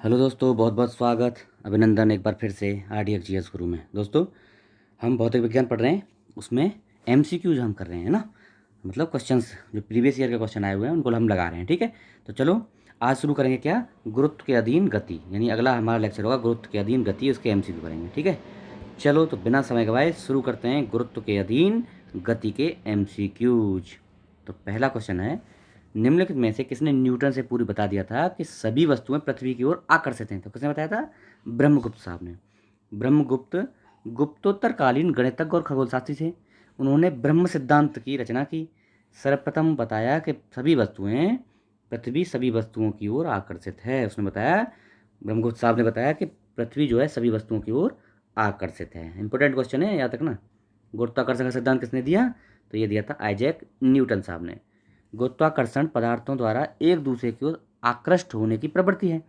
Hello दोस्तों, बहुत बहुत स्वागत, अभिनंदन एक बार फिर से आरडीएक्स जीएस गुरु में। दोस्तों, हम भौतिक विज्ञान पढ़ रहे हैं, उसमें एमसीक्यूज हम कर रहे हैं ना, मतलब क्वेश्चंस जो प्रीवियस ईयर के क्वेश्चन आए हुए हैं उनको हम लगा रहे हैं। ठीक है, तो चलो आज शुरू करेंगे क्या, गुरुत्व के अधीन गति, यानी अगला हमारा लेक्चर होगा गुरुत्व के अधीन गति, उसके एमसीक्यू करेंगे। ठीक है, चलो तो बिना समय गवाए शुरू करते हैं गुरुत्व के अधीन गति के एमसीक्यूज। तो पहला क्वेश्चन है, निम्नलिखित में से किसने न्यूटन से पूरी बता दिया था कि सभी वस्तुएं पृथ्वी की ओर आकर्षित हैं? तो किसने बताया था? ब्रह्मगुप्त साहब ने। ब्रह्मगुप्त गुप्तोत्तरकालीन गणितज्ञ और खगोलशास्त्री थे। उन्होंने ब्रह्म सिद्धांत की रचना की। सर्वप्रथम बताया कि सभी वस्तुएं पृथ्वी सभी वस्तुओं की ओर आकर्षित है। उसने बताया, ब्रह्मगुप्त साहब ने बताया कि पृथ्वी जो है सभी वस्तुओं की ओर आकर्षित है। इंपॉर्टेंट क्वेश्चन है, याद रखना। गुरुत्वाकर्षण का सिद्धांत किसने दिया? तो ये दिया था आइजैक न्यूटन साहब ने। गुरुत्वाकर्षण पदार्थों द्वारा एक दूसरे की ओर आकृष्ट होने की प्रवृत्ति है।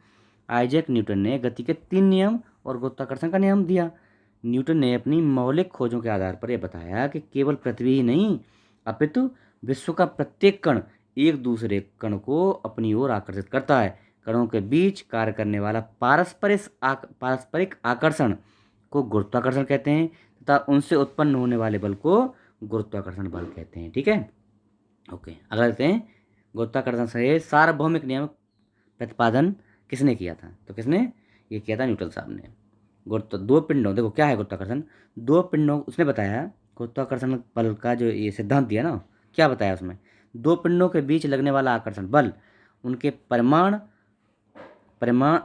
आइजैक न्यूटन ने गति के 3 नियम और गुरुत्वाकर्षण का नियम दिया। न्यूटन ने अपनी मौलिक खोजों के आधार पर यह बताया कि केवल पृथ्वी ही नहीं, अपितु विश्व का प्रत्येक कण एक दूसरे कण को अपनी ओर आकर्षित करता है। कणों के बीच कार्य करने वाला पारस्परिक आकर्षण को गुरुत्वाकर्षण कहते हैं तथा उनसे उत्पन्न होने वाले बल को गुरुत्वाकर्षण बल कहते हैं। ठीक है, ओके, अगला देखते हैं, गुरुत्वाकर्षण से सार्वभौमिक नियम प्रतिपादन किसने किया था? तो किसने ये किया था? न्यूटन साहब ने। गुरुत्व दो पिंडों, देखो क्या है गुरुत्वाकर्षण, दो पिंडों, उसने बताया गुरुत्वाकर्षण बल का जो ये सिद्धांत दिया ना, क्या बताया उसमें? दो पिंडों के बीच लगने वाला आकर्षण बल उनके परिमाण परिमाण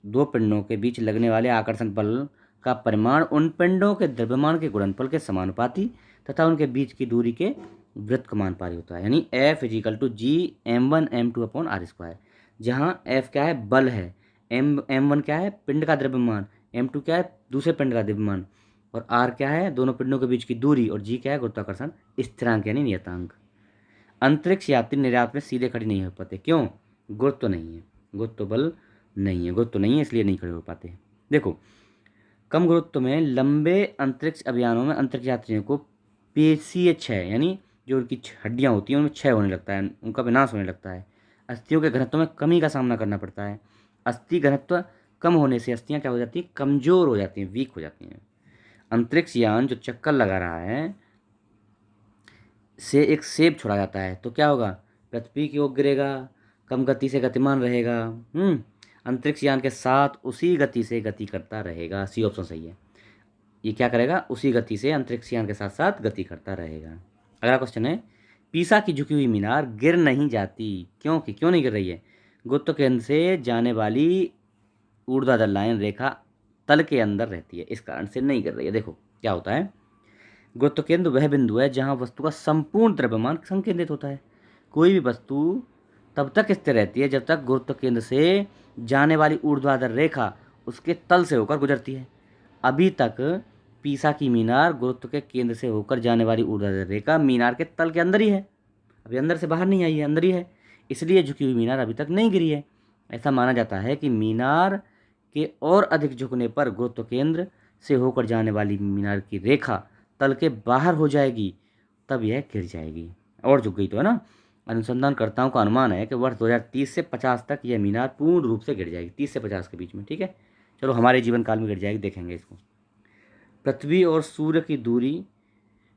दो पिंडों के बीच लगने वाले आकर्षण बल का परिमाण उन पिंडों के द्रव्यमान के गुणनफल के समानुपाती तथा उनके बीच की दूरी के वृत्त का मानुपाती होता है, यानी F=G m1m2/r²। जहाँ F क्या है? बल है, m1 क्या है? पिंड का द्रव्यमान, m2 क्या है? दूसरे पिंड का द्रव्यमान, और r क्या है? दोनों पिंडों के बीच की दूरी, और g क्या है? गुरुत्वाकर्षण स्थिरांक यानी नियतांक। अंतरिक्ष यात्री निर्यात में सीधे खड़े नहीं हो पाते, क्यों? गुरुत्व नहीं है, गुरुत्व बल नहीं है, गुरुत्व नहीं है, इसलिए नहीं खड़े हो पाते। देखो, कम गुरुत्व में लंबे अंतरिक्ष अभियानों में अंतरिक्ष यात्रियों को पेशीय क्षय, यानी जो उनकी हड्डियाँ होती हैं उनमें क्षय होने लगता है, उनका विनाश होने लगता है। अस्थियों के घनत्व में कमी का सामना करना पड़ता है। अस्थि घनत्व कम होने से अस्थियाँ क्या हो जाती हैं? कमज़ोर हो जाती हैं, वीक हो जाती हैं। अंतरिक्ष यान जो चक्कर लगा रहा है से एक सेब छोड़ा जाता है तो क्या होगा? पृथ्वी की ओर गिरेगा, कम गति से गतिमान रहेगा। अंतरिक्ष यान के साथ उसी गति से गति करता रहेगा। सी ऑप्शन सही है। ये क्या करेगा? उसी गति से अंतरिक्ष यान के साथ साथ गति करता रहेगा। अगला क्वेश्चन है, पीसा की झुकी हुई मीनार गिर नहीं जाती, क्योंकि क्यों नहीं गिर रही है? गुरुत्व केंद्र से जाने वाली ऊर्ध्वाधर लाइन रेखा तल के अंदर रहती है, इस कारण से नहीं गिर रही है। देखो क्या होता है, गुरुत्व केंद्र वह बिंदु है जहाँ वस्तु का संपूर्ण द्रव्यमान संकेंद्रित होता है। कोई भी वस्तु तब तक स्थिर रहती है जब तक गुरुत्व केंद्र से जाने वाली ऊर्ध्वाधर रेखा उसके तल से होकर गुजरती है। अभी तक पीसा की मीनार गुरुत्व के केंद्र से होकर जाने वाली ऊर्ध्वाधर रेखा मीनार के तल के अंदर ही है, अभी अंदर से बाहर नहीं आई है, अंदर ही है, इसलिए झुकी हुई मीनार अभी तक नहीं गिरी है। ऐसा माना जाता है कि मीनार के और अधिक झुकने पर गुरुत्व केंद्र से होकर जाने वाली मीनार की रेखा तल के बाहर हो जाएगी, तब यह गिर जाएगी। और झुक गई तो है ना। अनुसंधानकर्ताओं का अनुमान है कि वर्ष 2030 से 50 तक यह मीनार पूर्ण रूप से गिर जाएगी, 30 से 50 के बीच में। ठीक है, चलो हमारे जीवन काल में गिर जाएगी, देखेंगे इसको। पृथ्वी और सूर्य की दूरी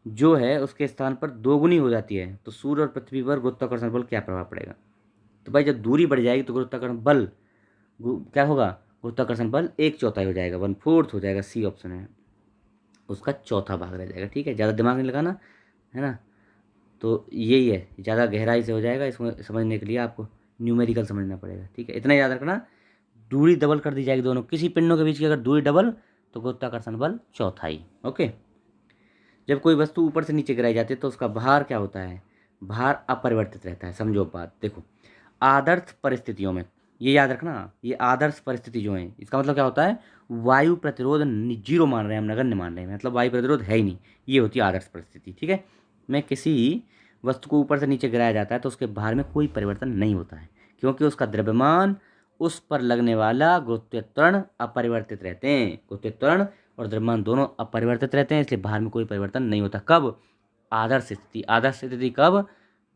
जो है उसके स्थान पर दोगुनी हो जाती है, तो सूर्य और पृथ्वी पर गुरुत्वाकर्षण बल क्या प्रभाव पड़ेगा? तो भाई जब दूरी बढ़ जाएगी तो गुरुत्वाकर्षण बल क्या होगा? गुरुत्वाकर्षण बल 1/4 हो जाएगा, 1/4 हो जाएगा। सी ऑप्शन है, उसका चौथा भाग रह जाएगा। ठीक है, ज़्यादा दिमाग नहीं लगाना है ना, तो यही है, ज़्यादा गहराई से हो जाएगा, इसको समझने के लिए आपको न्यूमेरिकल समझना पड़ेगा। ठीक है, इतना याद रखना, दूरी डबल कर दी जाएगी दोनों, किसी पिंडों के बीच की अगर दूरी डबल तो गुरुत्वाकर्षण बल चौथाई। ओके, जब कोई वस्तु ऊपर से नीचे गिराई जाती है तो उसका भार क्या होता है? भार अपरिवर्तित रहता है। समझो बात, देखो आदर्श परिस्थितियों में, ये याद रखना, ये आदर्श परिस्थिति जो है इसका मतलब क्या होता है? वायु प्रतिरोध जीरो मान रहे हैं हम, नगण्य मान रहे हैं, मतलब वायु प्रतिरोध है ही नहीं, ये होती है आदर्श परिस्थिति। ठीक है, में किसी वस्तु को ऊपर से नीचे गिराया जाता है तो उसके भार में कोई परिवर्तन नहीं होता है, क्योंकि उसका द्रव्यमान उस पर लगने वाला गुरुत्वीय त्वरण अपरिवर्तित रहते हैं। गुरुत्वीय त्वरण और द्रव्यमान दोनों अपरिवर्तित रहते हैं, इसलिए भार में कोई परिवर्तन नहीं होता। कब? आदर्श स्थिति। आदर्श स्थिति कब?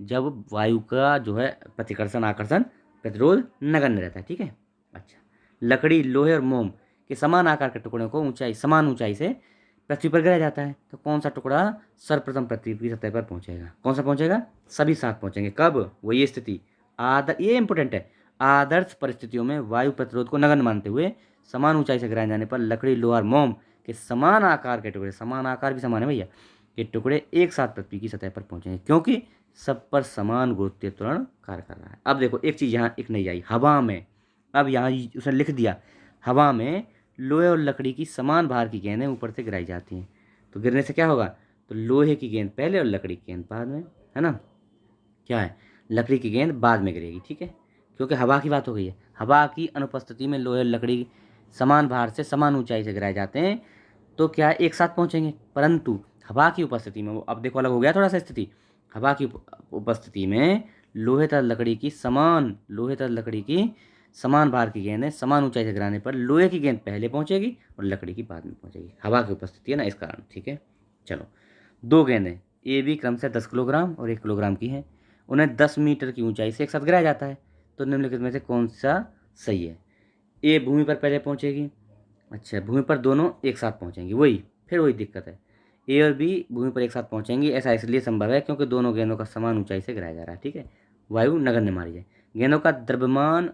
जब वायु का जो है प्रतिकर्षण आकर्षण प्रतिरोध नगण्य रहता है। ठीक है, अच्छा, लकड़ी, लोहे और मोम के समान आकार के टुकड़ों को समान ऊंचाई से पृथ्वी पर गिराया जाता है, तो कौन सा टुकड़ा सर्वप्रथम पृथ्वी की सतह पर पहुंचेगा? कौन सा पहुंचेगा? सभी साथ पहुंचेंगे। कब? वो ये स्थिति ये इंपॉर्टेंट है। आदर्श परिस्थितियों में वायु प्रतिरोध को नगण्य मानते हुए समान ऊंचाई से गिराए जाने पर लकड़ी, लोहा और मोम के समान आकार के टुकड़े, समान आकार भी समान है भैया, के टुकड़े एक साथ पृथ्वी की सतह पर पहुंचेंगे, क्योंकि सब पर समान गुरुत्वीय त्वरण कार्य कर रहा है। अब देखो एक चीज़ यहाँ एक नहीं आई, हवा में। अब यहाँ उसने लिख दिया, हवा में लोहे और लकड़ी की समान भार की गेंदें ऊपर से गिराई जाती हैं, तो गिरने से क्या होगा? तो लोहे की गेंद पहले और लकड़ी की गेंद बाद में, है ना? क्या है? लकड़ी की गेंद बाद में गिरेगी, ठीक है, क्योंकि हवा की बात हो गई है। हवा की अनुपस्थिति में लोहे और लकड़ी समान भार से समान ऊंचाई से गिराए जाते हैं, तो क्या एक साथ पहुंचेंगे। परंतु हवा की उपस्थिति में, वो अब देखो अलग हो गया थोड़ा सा स्थिति। हवा की उपस्थिति में लोहे तथा लकड़ी की समान भार की गेंदें समान ऊंचाई से गिराने पर लोहे की गेंद पहले पहुंचेगी और लकड़ी की बाद में पहुंचेगी। हवा की उपस्थिति है ना, इस कारण, ठीक है। चलो, दो गेंदें ए बी क्रम से 10 किलोग्राम और 1 किलोग्राम की हैं, उन्हें 10 मीटर की ऊंचाई से एक साथ गिराया जाता है, तो निम्नलिखित में से कौन सा सही है? ए भूमि पर पहले पहुंचेगी, अच्छा, भूमि पर दोनों एक साथ पहुंचेंगी, फिर वही दिक्कत है। ए और बी भूमि पर एक साथ पहुंचेंगी, ऐसा इसलिए संभव है क्योंकि दोनों गेंदों का समान ऊंचाई से गिराया जा रहा है, ठीक है। वायु नगण्य मारी जाए। गेंदों का द्रव्यमान,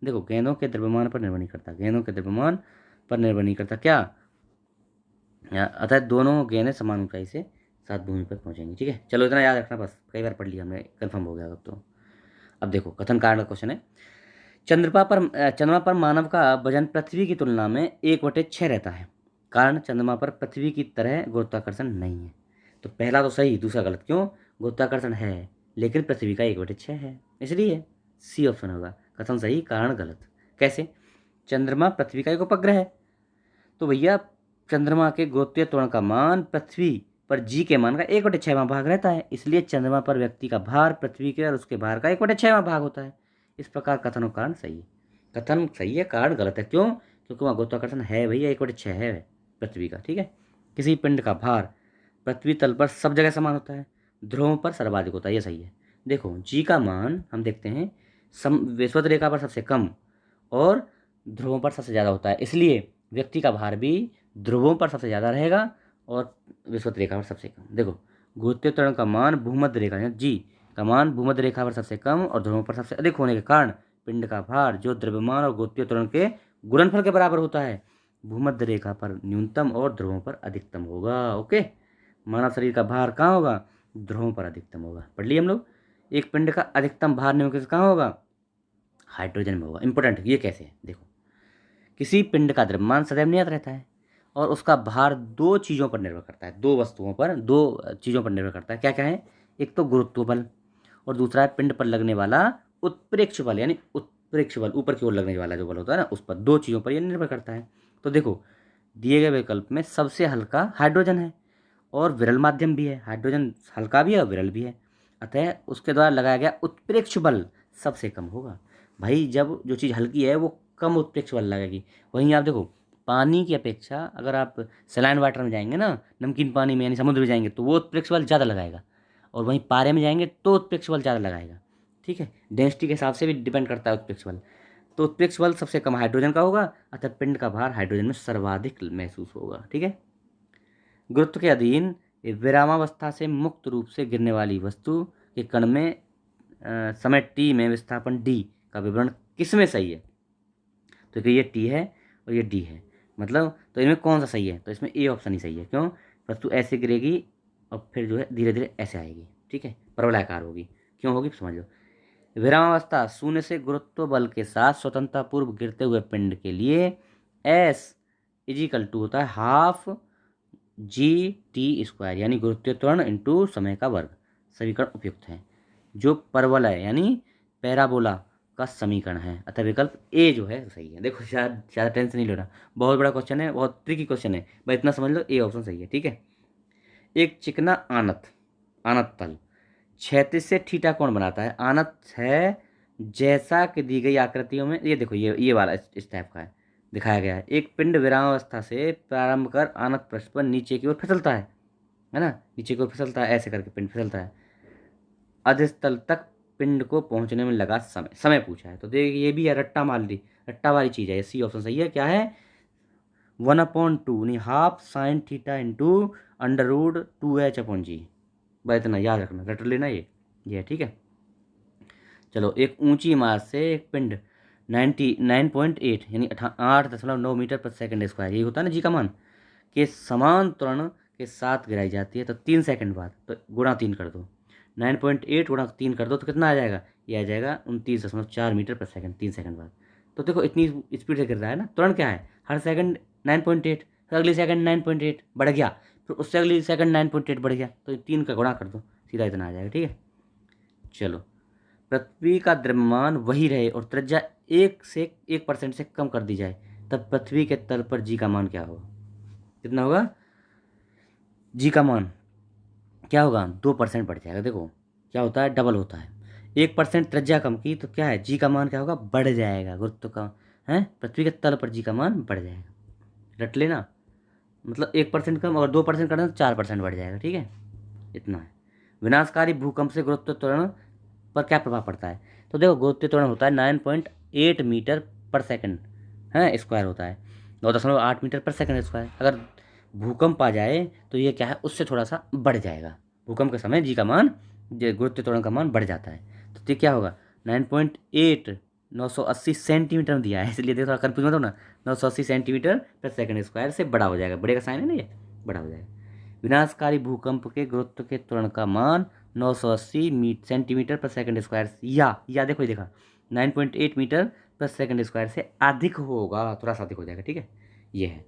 देखो गेंदों के द्रव्यमान पर निर्भर नहीं करता, क्या, अतः दोनों गेंदें समान ऊंचाई से साथ भूमि पर पहुंचेंगी, ठीक है। चलो इतना याद रखना बस, कई बार पढ़ लिया हमने, कंफर्म हो गया अब तो। अब देखो कथन कारण का क्वेश्चन है। चंद्रमा पर मानव का वजन पृथ्वी की तुलना में 1/6 रहता है, कारण चंद्रमा पर पृथ्वी की तरह गुरुत्वाकर्षण नहीं है। तो पहला तो सही, दूसरा गलत। क्यों? गुरुत्वाकर्षण है लेकिन पृथ्वी का 1/6 है, इसलिए सी ऑप्शन होगा। कथन सही, कारण गलत। कैसे? चंद्रमा पृथ्वी का एक उपग्रह है, तो भैया चंद्रमा के गुरुत्वीय त्वरण का मान पृथ्वी पर जी के मान का 1/6वां भाग रहता है, इसलिए चंद्रमा पर व्यक्ति का भार पृथ्वी के और उसके भार का 1/6वां भाग होता है। इस प्रकार कथन और कारण सही है। कथन सही है, कारण गलत है। क्यों? क्योंकि वहाँ गुरुत्वाकर्षण है भैया, 1/6 है पृथ्वी का, ठीक है। किसी पिंड का भार पृथ्वी तल पर सब जगह समान होता है, ध्रुवों पर सर्वाधिक होता है, ये सही है। देखो जी का मान हम देखते हैं विषुवत रेखा पर सबसे कम और ध्रुवों पर सबसे ज़्यादा होता है, इसलिए व्यक्ति का भार भी ध्रुवों पर सबसे ज़्यादा रहेगा और विषुवत रेखा पर सबसे कम। देखो गुरुत्वीय त्वरण का मान भूमध्य रेखा जी का मान भूमध्य रेखा पर सबसे कम और ध्रुवों पर सबसे अधिक होने के कारण पिंड का भार जो द्रव्यमान और गुरुत्वीय त्वरण के गुणनफल के बराबर होता है, भूमध्य रेखा पर न्यूनतम और ध्रुवों पर अधिकतम होगा। ओके, मानव शरीर का भार कहाँ होगा? ध्रुवों पर अधिकतम होगा। पढ़ लिए हम लोग। एक पिंड का अधिकतम भार निम्नलिखित कहाँ होगा? हाइड्रोजन में होगा। इंपॉर्टेंट, ये कैसे है देखो। किसी पिंड का द्रव्यमान सदैव नियत रहता है और उसका भार दो चीज़ों पर निर्भर करता है, दो चीज़ों पर निर्भर करता है। क्या क्या है? एक तो गुरुत्व बल और दूसरा है पिंड पर लगने वाला उत्प्रेक्ष बल, यानी उत्प्रेक्ष बल ऊपर की ओर लगने वाला जो बल होता है ना, उस पर। दो चीज़ों पर यह निर्भर करता है। तो देखो दिए गए विकल्प में सबसे हल्का हाइड्रोजन है और विरल माध्यम भी है। हाइड्रोजन हल्का भी है और विरल भी है, अतः उसके द्वारा लगाया गया उत्प्रेक्ष बल सबसे कम होगा। भाई जब जो चीज़ हल्की है वो कम उत्प्रेक्ष बल लगेगी। वहीं आप देखो पानी की अपेक्षा अगर आप सलाइन वाटर में जाएंगे ना, नमकीन पानी में यानी समुद्र में जाएंगे, तो वो उत्प्रेक्ष बल ज़्यादा लगाएगा, और वहीं पारे में जाएंगे तो उत्प्रेक्ष बल ज़्यादा लगाएगा, ठीक है। डेंसिटी के हिसाब से भी डिपेंड करता है उत्प्रेक्ष बल। तो उत्प्रेक्ष बल सबसे कम हाइड्रोजन का होगा, अतः पिंड का भार हाइड्रोजन में सर्वाधिक महसूस होगा, ठीक है। गुरुत्व के अधीन विरामावस्था से मुक्त रूप से गिरने वाली वस्तु के कण में समय टी में विस्थापन डी का विवरण किसमें सही है? तो ये टी है और ये डी है, मतलब तो इनमें कौन सा सही है? तो इसमें ए ऑप्शन ही सही है। क्यों? वस्तु ऐसे गिरेगी और फिर जो है धीरे धीरे ऐसे आएगी, ठीक है, परवलयाकार होगी। क्यों होगी समझ लो। विरामावस्था शून्य से गुरुत्व बल के साथ स्वतंत्रता पूर्व गिरते हुए पिंड के लिए एस इजिकल टू होता है हाफ g(t²), यानी गुरुत्वीय त्वरण इंटू समय का वर्ग। समीकरण उपयुक्त है। जो परवलय यानी पैराबोला का समीकरण है, अतः विकल्प ए जो है सही है। देखो ज़्यादा टेंशन नहीं लेना, बहुत बड़ा क्वेश्चन है, बहुत ट्रिकी क्वेश्चन है, बस इतना समझ लो, ए ऑप्शन सही है, ठीक है। एक चिकना आनत तल क्षैतिज से थीटा कोण बनाता है। आनत है जैसा कि दी गई आकृतियों में, ये देखो ये वाला इस टाइप का है, दिखाया गया है। एक पिंड विरामावस्था से प्रारंभ कर आनत पृष्ठ पर नीचे की ओर फिसलता है ना, नीचे की ओर फिसलता है, ऐसे करके पिंड फिसलता है। अधस्तल तक पिंड को पहुंचने में लगा समय पूछा है, तो देखिए ये भी है, रट्टा मार ली, रट्टा वाली चीज़ है, ये सी ऑप्शन सही है। क्या है? 1/2 नहीं, half sine theta into √2h/g। बस इतना याद रखना, रट लेना ये है, ठीक है। चलो, एक ऊंची इमारत से एक पिंड 99.8 यानी 8.9 मीटर/सेकंड स्क्वायर, यही होता है ना जी का मान, के समान त्वरण के साथ गिराई जाती है तो 3 सेकंड बाद, तो गुणा 3 कर दो, 9.8 गुणा 3 कर दो तो कितना आ जाएगा? ये आ जाएगा 29.4 मीटर/सेकंड, 3 सेकंड बाद। तो देखो इतनी स्पीड से गिर रहा है ना, त्वरण क्या है? हर सेकंड 9.8, फिर अगली सेकंड 9.8 बढ़ गया, फिर उससे अगली सेकंड 9.8 बढ़ गया, तो 3 का गुणा कर दो, सीधा इतना आ जाएगा, ठीक है। चलो, पृथ्वी का द्रव्यमान वही रहे और त्रिज्या 1% से कम कर दी जाए, तब पृथ्वी के तल पर जी का मान क्या होगा? कितना होगा? जी का मान क्या होगा? 2% बढ़ जाएगा। देखो क्या होता है, डबल होता है। 1% त्रिज्या कम की तो क्या है, जी का मान क्या होगा? बढ़ जाएगा। गुरुत्व का है, पृथ्वी के तल पर जी का मान बढ़ जाएगा। रट लेना, मतलब 1% कम और 2% करना तो 4% बढ़ जाएगा, ठीक है। इतना है। विनाशकारी भूकंप से गुरुत्व त्वरण पर क्या प्रभाव पड़ता है? तो देखो गुरुत्व त्वरण होता है 9.8 मीटर/सेकंड है स्क्वायर होता है, 9.8 मीटर/सेकंड स्क्वायर। अगर भूकंप आ जाए तो ये क्या है, उससे थोड़ा सा बढ़ जाएगा। भूकंप के समय जी का मान, गुरुत्व त्वरण का मान बढ़ जाता है। तो ये क्या होगा? 9.8 980 सेंटीमीटर में दिया है, इसलिए देखो थोड़ा कन्फ्यूज मत हो ना। 980 सेंटीमीटर/सेकंड स्क्वायर से बड़ा हो जाएगा, बड़े का साइन है ना, ये बड़ा हो जाएगा। विनाशकारी भूकंप के गुरुत्व के त्वरण का मान 980 सेंटीमीटर/सेकंड स्क्वायर या देखो ये देखा 9.8 मीटर/सेकंड स्क्वायर से अधिक होगा, थोड़ा सा अधिक हो जाएगा, ठीक है। ये है।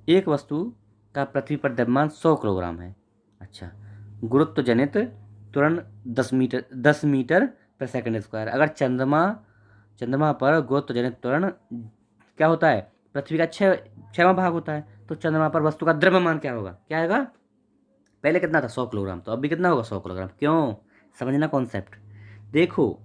एक वस्तु का पृथ्वी पर द्रव्यमान 100 किलोग्राम है। अच्छा, गुरुत्व जनित त्वरण 10 मीटर/सेकंड स्क्वायर। अगर चंद्रमा पर गुरुत्व जनित त्वरण क्या होता है? पृथ्वी का 6वां भाग होता है, तो चंद्रमा पर वस्तु का द्रव्यमान क्या होगा? क्या आएगा? पहले कितना था? 100 किलोग्राम, तो अभी कितना होगा? 100 किलोग्राम। क्यों? समझना कॉन्सेप्ट। देखो,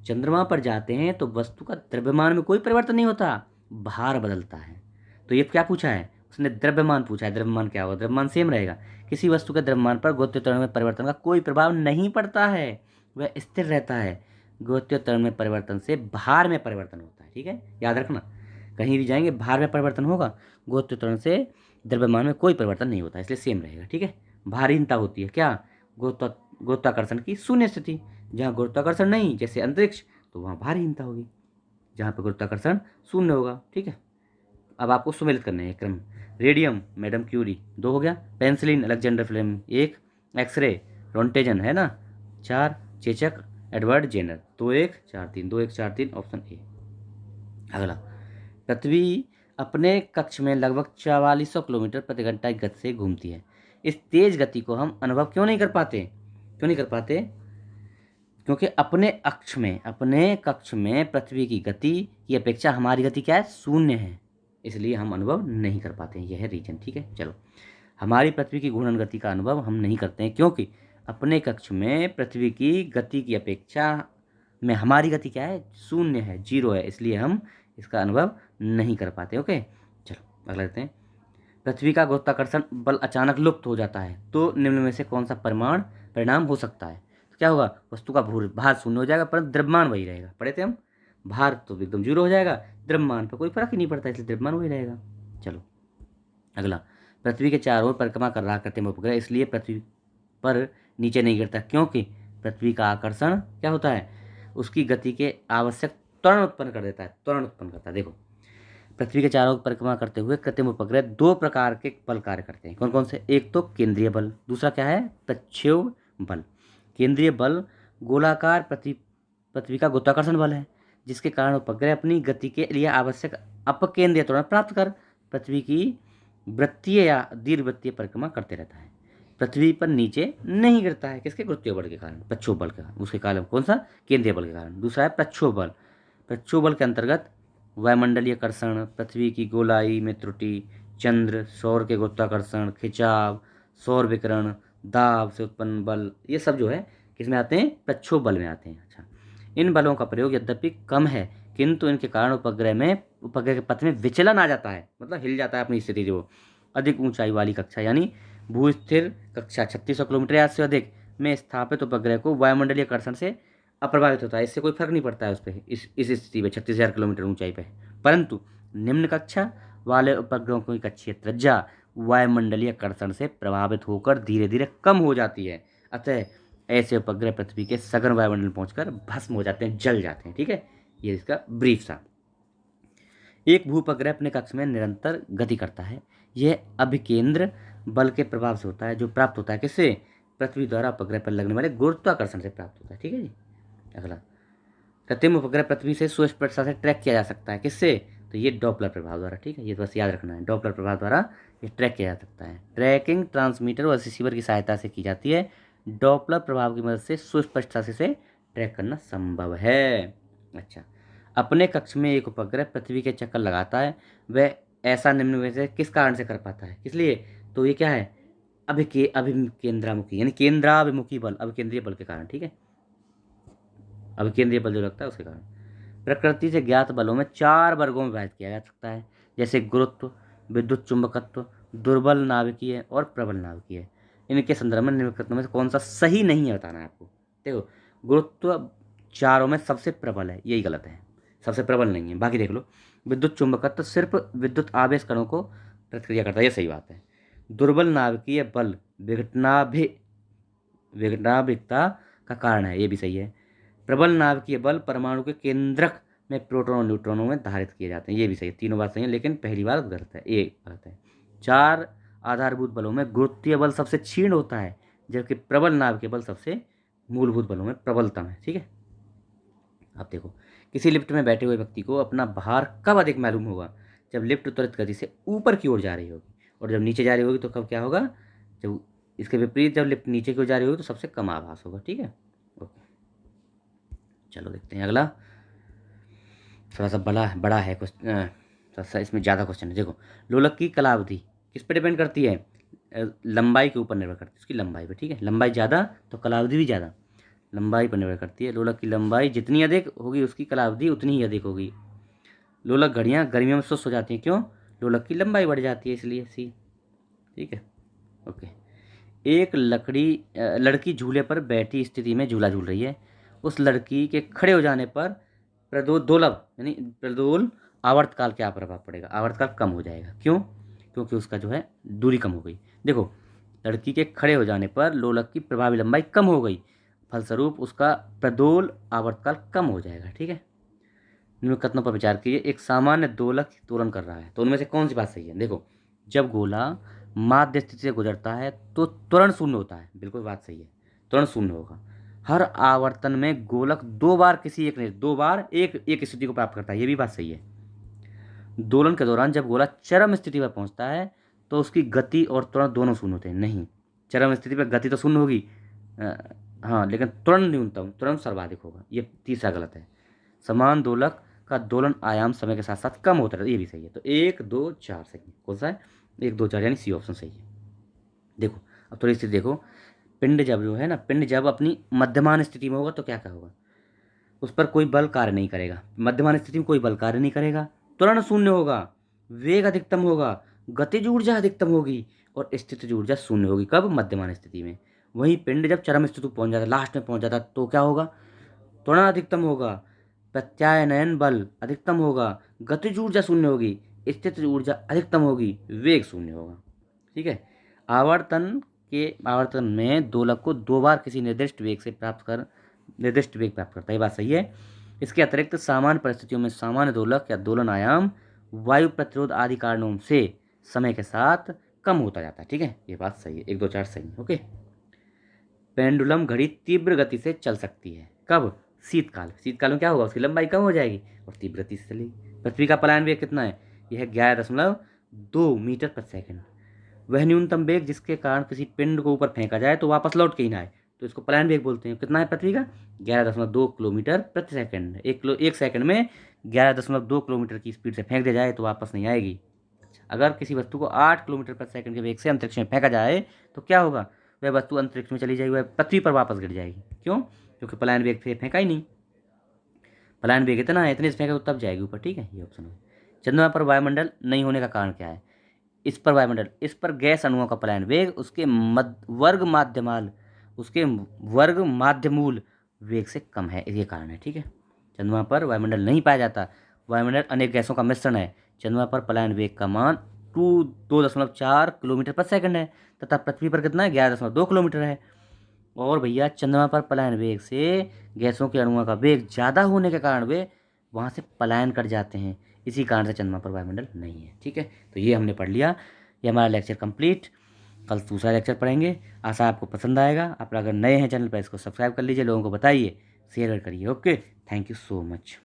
चंद्रमा पर जाते हैं तो वस्तु का द्रव्यमान में कोई परिवर्तन नहीं होता, भार बदलता है। तो ये क्या पूछा है उसने? द्रव्यमान पूछा है। द्रव्यमान क्या होगा? द्रव्यमान सेम रहेगा। किसी वस्तु के द्रव्यमान पर गुरुत्वीय त्वरण में परिवर्तन का कोई प्रभाव नहीं पड़ता है, वह स्थिर रहता है। गुरुत्वीय त्वरण में परिवर्तन से भार में परिवर्तन होता है, ठीक है, याद रखना। कहीं भी जाएंगे भार में परिवर्तन होगा, गुरुत्वीय त्वरण से द्रव्यमान में कोई परिवर्तन नहीं होता, इसलिए सेम रहेगा, ठीक है। भारहीनता होती है क्या? गुरुत्वाकर्षण की शून्य स्थिति। जहाँ गुरुत्वाकर्षण नहीं, जैसे अंतरिक्ष, तो वहाँ भारहीनता होगी। जहाँ पर गुरुत्वाकर्षण शून्य होगा, ठीक है। अब आपको सुमेलित करना है क्रम। रेडियम मैडम क्यूरी 2 हो गया, पेंसिलिन अलेक्जेंडर फ्लेमिंग 1, एक्सरे रोंटेजन है ना 4, चेचक एडवर्ड जेनर 2-1 4-3 2-1 4-3 ऑप्शन ए। अगला, पृथ्वी अपने कक्ष में लगभग 4400 किलोमीटर प्रति घंटा की गति से घूमती है। इस तेज गति को हम अनुभव क्यों नहीं कर पाते? क्योंकि अपने कक्ष में पृथ्वी की गति की अपेक्षा हमारी गति क्या है? शून्य है, इसलिए हम अनुभव नहीं कर पाते हैं। यह है रीजन, ठीक है। चलो, हमारी पृथ्वी की घूर्णन गति का अनुभव हम नहीं करते हैं क्योंकि अपने कक्ष में पृथ्वी की गति की अपेक्षा में हमारी गति क्या है? शून्य है, 0 है, इसलिए हम इसका अनुभव नहीं कर पाते। ओके, चलो अगला लेते हैं। पृथ्वी का गुरुत्वाकर्षण बल अचानक लुप्त हो जाता है तो निम्न में से कौन सा परिणाम हो सकता है? तो क्या होगा? वस्तु का भार शून्य हो जाएगा पर द्रव्यमान वही रहेगा। पढ़े थे हम, भार तो एकदम 0 हो जाएगा, द्रव्यमान पर कोई फर्क ही नहीं पड़ता, इसलिए द्रव्यमान वही रहेगा। चलो अगला, पृथ्वी के चारों ओर परिक्रमा कर रहा कृत्रिम उपग्रह इसलिए पृथ्वी पर नीचे नहीं गिरता क्योंकि पृथ्वी का आकर्षण क्या होता है? उसकी गति के आवश्यक त्वरण उत्पन्न कर देता है, त्वरण उत्पन्न करता है। देखो, पृथ्वी के चारों ओर परिक्रमा करते हुए कृत्रिम उपग्रह 2 प्रकार के बल कार्य करते हैं। कौन कौन से? एक तो केंद्रीय बल, दूसरा क्या है? प्रक्षेप बल। केंद्रीय बल गोलाकार पृथ्वी का गुरुत्वाकर्षण बल है, जिसके कारण उपग्रह अपनी गति के लिए आवश्यक अपकेंद्रीय त्वरण प्राप्त कर पृथ्वी की वृत्तीय या दीर्घवृत्तीय परिक्रमा करते रहता है। पृथ्वी पर नीचे नहीं गिरता है, किसके? गुरुत्वीय बल के कारण, प्रक्षोभ बल के कारण। उसके कारण कौन सा? केंद्रीय बल के कारण। दूसरा है प्रक्षोभ बल। प्रक्षोभ बल के अंतर्गत वायुमंडलीय कर्षण, पृथ्वी की गोलाई में त्रुटि, चंद्र, सौर के गुरुत्वाकर्षण, खिंचाव, सौर विकिरण, दाब से उत्पन्न बल, ये सब जो है किसमें आते हैं? प्रक्षोभ बल में आते हैं। अच्छा, इन बलों का प्रयोग यद्यपि कम है किंतु इनके कारण उपग्रह के पथ में विचलन आ जाता है, मतलब हिल जाता है अपनी स्थिति जो अधिक ऊंचाई वाली कक्षा यानी भूस्थिर कक्षा 3600 किलोमीटर या से अधिक में स्थापित उपग्रह को वायुमंडलीय कर्षण से अप्रभावित होता है, इससे कोई फर्क नहीं पड़ता है उस पर, इस स्थिति पे 36,000 किलोमीटर ऊंचाई पे परंतु निम्न कक्षा वाले उपग्रहों की कक्षीय त्रिज्या वायुमंडलीय कर्षण से प्रभावित होकर धीरे धीरे कम हो जाती है। अतः ऐसे उपग्रह पृथ्वी के सघन वायुमंडल में पहुंचकर भस्म हो जाते हैं, जल जाते हैं। ठीक है, ये इसका ब्रीफ था। एक भूपग्रह अपने कक्ष में निरंतर गति करता है। यह अभिकेंद्र बल के प्रभाव से होता है, जो प्राप्त होता है किससे? पृथ्वी द्वारा उपग्रह पर लगने वाले गुरुत्वाकर्षण से प्राप्त होता है। ठीक है जी। अगला, कृत्रिम उपग्रह पृथ्वी से सुस्पष्टता से ट्रैक किया जा सकता है किससे? तो ये डॉपलर प्रभाव द्वारा। ठीक है, ये बस याद रखना है, डॉपलर प्रभाव द्वारा ये ट्रैक किया जा सकता है। ट्रैकिंग ट्रांसमीटर और रिसीवर की सहायता से की जाती है। डॉपलर प्रभाव की मदद से सुस्पष्टता से ट्रैक करना संभव है। अच्छा, अपने कक्ष में एक उपग्रह पृथ्वी के चक्कर लगाता है, वह ऐसा निम्न में से किस कारण से कर पाता है? किस लिए? तो ये क्या है? अभिकेंद्रामुखी यानी केंद्राभिमुखी बल, अभिकेंद्रीय बल के कारण। ठीक है, अभिकेंद्रीय बल जो लगता है उसके कारण। प्रकृति से ज्ञात बलों में 4 वर्गों में विभाजित किया जा सकता है, जैसे गुरुत्व, विद्युत चुंबकत्व, दुर्बल नाभिकीय और प्रबल नाभिकीय। इनके संदर्भ में निम्नलिखित में से कौन सा सही नहीं है बताना है आपको। देखो, गुरुत्व चारों में सबसे प्रबल है, यही गलत है, सबसे प्रबल नहीं है। बाकी देख लो, विद्युत चुंबकत्व सिर्फ विद्युत आवेश कणों को प्रतिक्रिया करता है, ये सही बात है। दुर्बल नाभिकीय बल विघटनाभिकता का कारण है, ये भी सही है। प्रबल नाभिकीय बल परमाणु के केंद्रक में प्रोटॉन और न्यूट्रॉनों में धारित किए जाते हैं, ये भी सही है। तीनों बात सही है, लेकिन पहली बात गलत है, ये गलत है। 4 आधारभूत बलों में गुरुत्वीय बल सबसे क्षीण होता है, जबकि प्रबल नाभिकीय बल सबसे मूलभूत बलों में प्रबलतम है। ठीक है, अब देखो, किसी लिफ्ट में बैठे हुए व्यक्ति को अपना भार कब अधिक मालूम होगा? जब लिफ्ट त्वरित गति से ऊपर की ओर जा रही होगी, और जब नीचे जा रही होगी तो कब क्या होगा? जब इसके विपरीत जब लिफ्ट नीचे की ओर जा रही होगी तो सबसे कम आभास होगा। ठीक है, ओके, चलो देखते हैं अगला। थोड़ा सा बड़ा है क्वेश्चन, थोड़ा सा इसमें ज़्यादा क्वेश्चन है। देखो, लोलक की कलावधि किस पे डिपेंड करती है? लंबाई के ऊपर निर्भर करती है, उसकी लंबाई पे। ठीक है, लंबाई ज़्यादा तो कलावधि भी ज़्यादा, लंबाई पर निर्भर करती है। लोलक की लंबाई जितनी अधिक होगी उसकी कलावधि उतनी ही अधिक होगी। लोलक घड़ियाँ गर्मियों में सुस्त हो जाती हैं, क्यों? लोलक की लंबाई बढ़ जाती है इसलिए, सी। ठीक है, ओके। एक लड़की झूले पर बैठी स्थिति में झूला झूल रही है। उस लड़की के खड़े हो जाने पर दोलभ यानी प्रदोल आवर्तकाल क्या प्रभाव पड़ेगा? आवर्तकाल कम हो जाएगा, क्यों? क्योंकि उसका जो है दूरी कम हो गई। देखो, लड़की के खड़े हो जाने पर लोलक की प्रभावी लंबाई कम हो गई, फलस्वरूप उसका प्रदोल आवर्तकाल कम हो जाएगा। ठीक है, निम्न कथनों पर विचार कीजिए। एक सामान्य दोलक दोलन कर रहा है, तो उनमें से कौन सी बात सही है? देखो, जब गोला माध्य स्थिति से गुजरता है तो त्वरण शून्य होता है, बिल्कुल बात सही है, त्वरण शून्य होगा। हर आवर्तन में गोलक 2 बार किसी एक ने 2 बार एक स्थिति को प्राप्त करता है, ये भी बात सही है। दोलन के दौरान जब गोला चरम स्थिति पर पहुंचता है तो उसकी गति और त्वरण दोनों शून्य होते हैं। नहीं, चरम स्थिति पर गति तो शून्य होगी, हाँ, लेकिन त्वरण न्यूनतम, त्वरण सर्वाधिक होगा, ये तीसरा गलत है। समान दोलक का दोलन आयाम समय के साथ साथ कम होता रहता है, ये भी सही है। तो 1 2 4 सही है, कौन सा है? 1 2 4 यानी सी ऑप्शन सही है। देखो, अब थोड़ी स्थिति देखो, पिंड जब जो है ना, पिंड जब अपनी मध्यमान स्थिति में होगा तो क्या क्या होगा? उस पर कोई बल कार्य नहीं करेगा, मध्यमान स्थिति में कोई बल कार्य नहीं करेगा, त्वरण शून्य होगा, वेग अधिकतम होगा, गतिज ऊर्जा अधिकतम होगी और स्थितिज ऊर्जा शून्य होगी। कब? मध्यमान स्थिति में। वहीं पिंड जब चरम स्थिति को पहुंच जाता, लास्ट में पहुंच जाता, तो क्या होगा? त्वरण अधिकतम होगा, प्रत्यायनयन बल अधिकतम होगा, गतिज ऊर्जा शून्य होगी, स्थितिज ऊर्जा अधिकतम होगी, वेग शून्य होगा। ठीक है, आवर्तन में दोलक को 2 बार किसी निर्दिष्ट वेग प्राप्त करता है, ये बात सही है। इसके अतिरिक्त सामान्य परिस्थितियों में सामान्य दोलक या दोलन आयाम वायु प्रतिरोध आदि कारणों से समय के साथ कम होता जाता है। ठीक है, ये बात सही है, 1 2 4 सही है। ओके, पेंडुलम घड़ी तीव्र गति से चल सकती है, कब? शीतकाल में क्या होगा? उसकी लंबाई कम हो जाएगी और तीव्र गति से चलेगी। पृथ्वी का पलायन वेग कितना है? यह 11.2 मीटर प्रति सेकंड। वह न्यूनतम वेग जिसके कारण किसी पिंड को ऊपर फेंका जाए तो वापस लौट के ही ना आए, तो इसको पलायन वेग बोलते हैं। कितना है पृथ्वी का? 11.2 किलोमीटर प्रति सेकंड। एक सेकंड में 11.2 किलोमीटर की स्पीड से फेंक दिया जाए तो वापस नहीं आएगी। अगर किसी वस्तु को 8 किलोमीटर प्रति सेकंड के वेग से अंतरिक्ष में फेंका जाए तो क्या होगा? वह वस्तु अंतरिक्ष में चली जाएगी, वह पृथ्वी पर वापस गिर जाएगी। क्यों? क्योंकि पलायन वेग से फेंका ही नहीं, पलायन वेग इतना है, इतने से फेंका तो तब जाएगी ऊपर। ठीक है, ये ऑप्शन है। चंद्रमा पर वायुमंडल नहीं होने का कारण क्या है? इस पर गैस अणुओं का पलायन वेग उसके वर्ग माध्यमूल वेग से कम है, ये कारण है। ठीक है, चंद्रमा पर वायुमंडल नहीं पाया जाता, वायुमंडल अनेक गैसों का मिश्रण है। चंद्रमा पर पलायन वेग का मान 2.4 किलोमीटर पर सेकंड है तथा पृथ्वी पर कितना है 11.2 किलोमीटर है। और भैया चंद्रमा पर पलायन वेग से गैसों के अणुओं का वेग ज़्यादा होने के कारण वे वहाँ से पलायन कर जाते हैं। इसी कारण से चंद्रमा पर वायुमंडल नहीं है। ठीक है, तो ये हमने पढ़ लिया। ये हमारा लेक्चर कंप्लीट। कल दूसरा लेक्चर पढ़ेंगे। आशा आपको पसंद आएगा। आप अगर नए हैं चैनल पर इसको सब्सक्राइब कर लीजिए, लोगों को बताइए, शेयर करिए। Okay, thank you so much.